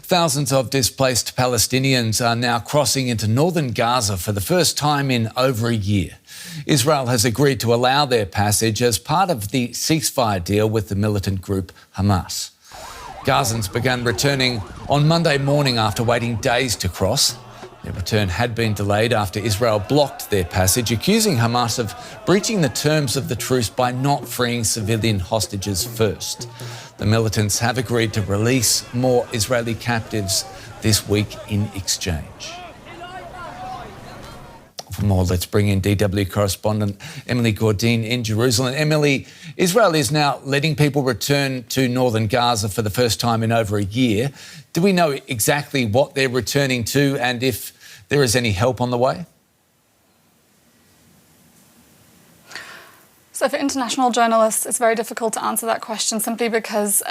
Thousands of displaced Palestinians are now crossing into northern Gaza for the first time in over a year. Israel has agreed to allow their passage as part of the ceasefire deal with the militant group Hamas. Gazans began returning on Monday morning after waiting days to cross. Their return had been delayed after Israel blocked their passage, accusing Hamas of breaching the terms of the truce by not freeing civilian hostages first. The militants have agreed to release more Israeli captives this week in exchange. For more, let's bring in DW correspondent Emily Gordine in Jerusalem. Emily, Israel is now letting people return to northern Gaza for the first time in over a year. Do we know exactly what they're returning to and if there is any help on the way? So for international journalists, it's very difficult to answer that question simply because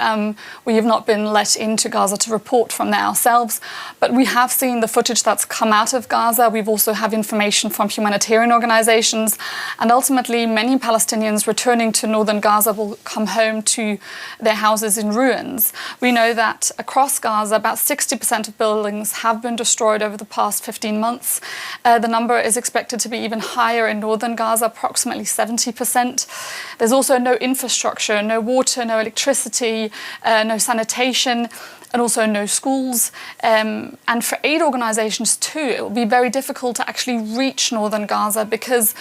we have not been let into Gaza to report from there ourselves. But we have seen the footage that's come out of Gaza. We've also have information from humanitarian organizations. And ultimately, many Palestinians returning to northern Gaza will come home to their houses in ruins. We know that across Gaza, about 60% of buildings have been destroyed over the past 15 months. The number is expected to be even higher in northern Gaza, approximately 70%. There's also no infrastructure, no water, no electricity, no sanitation, and also no schools. And for aid organizations too, it will be very difficult to actually reach northern Gaza because,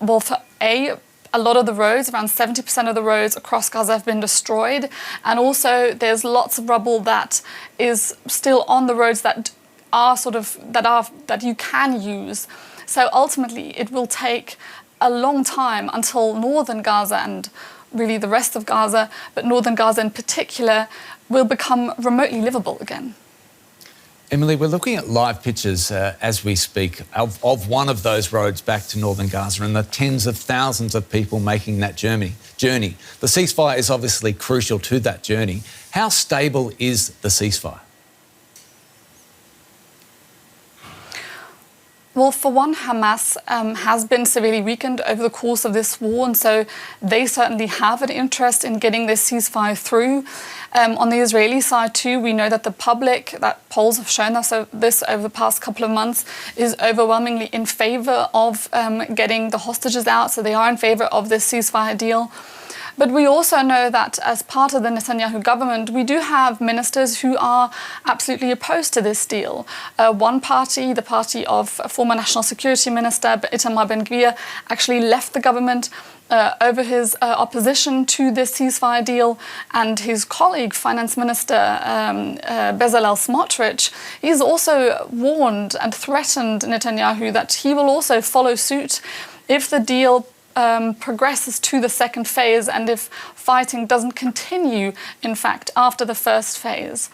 well, for a lot of the roads, around 70% of the roads across Gaza have been destroyed. And also there's lots of rubble that is still on the roads that you can use. So ultimately it will take a long time until northern Gaza and really the rest of Gaza, but northern Gaza in particular, will become remotely livable again. Emily, we're looking at live pictures as we speak of one of those roads back to northern Gaza and the tens of thousands of people making that journey. The ceasefire is obviously crucial to that journey. How stable is the ceasefire? Well, for one, Hamas has been severely weakened over the course of this war, and so they certainly have an interest in getting this ceasefire through. On the Israeli side too, we know that the public, that polls have shown us this over the past couple of months, is overwhelmingly in favour of getting the hostages out, so they are in favour of this ceasefire deal. But we also know that as part of the Netanyahu government, we do have ministers who are absolutely opposed to this deal. One party, the party of former National Security Minister Itamar Ben-Gvir, actually left the government over his opposition to this ceasefire deal, and his colleague, Finance Minister Bezalel Smotrich, he's also warned and threatened Netanyahu that he will also follow suit if the deal progresses to the second phase and if fighting doesn't continue, in fact, after the first phase.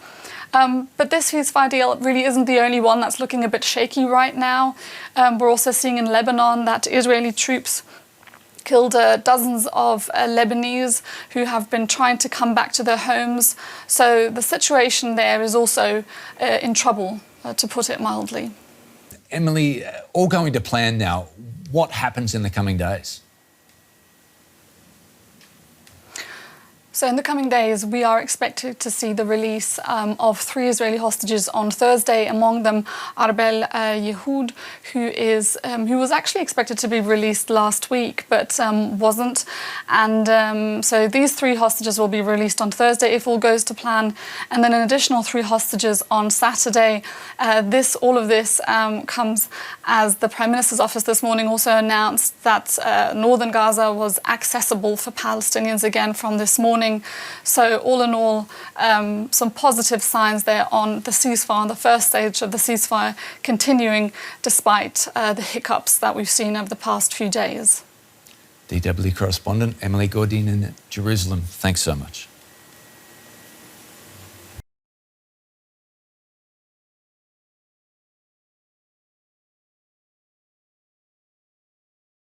But this ceasefire deal really isn't the only one that's looking a bit shaky right now. We're also seeing in Lebanon that Israeli troops killed dozens of Lebanese who have been trying to come back to their homes. So the situation there is also in trouble, to put it mildly. Emily, all going to plan now, what happens in the coming days? So in the coming days, we are expected to see the release of 3 Israeli hostages on Thursday, among them Arbel Yehud, who was actually expected to be released last week, but wasn't. And so these 3 hostages will be released on Thursday if all goes to plan, and then an additional 3 hostages on Saturday. All of this comes as the Prime Minister's office this morning also announced that northern Gaza was accessible for Palestinians again from this morning. So all in all, some positive signs there on the ceasefire, on the first stage of the ceasefire, continuing despite the hiccups that we've seen over the past few days. DW correspondent Emily Gordine in Jerusalem, thanks so much.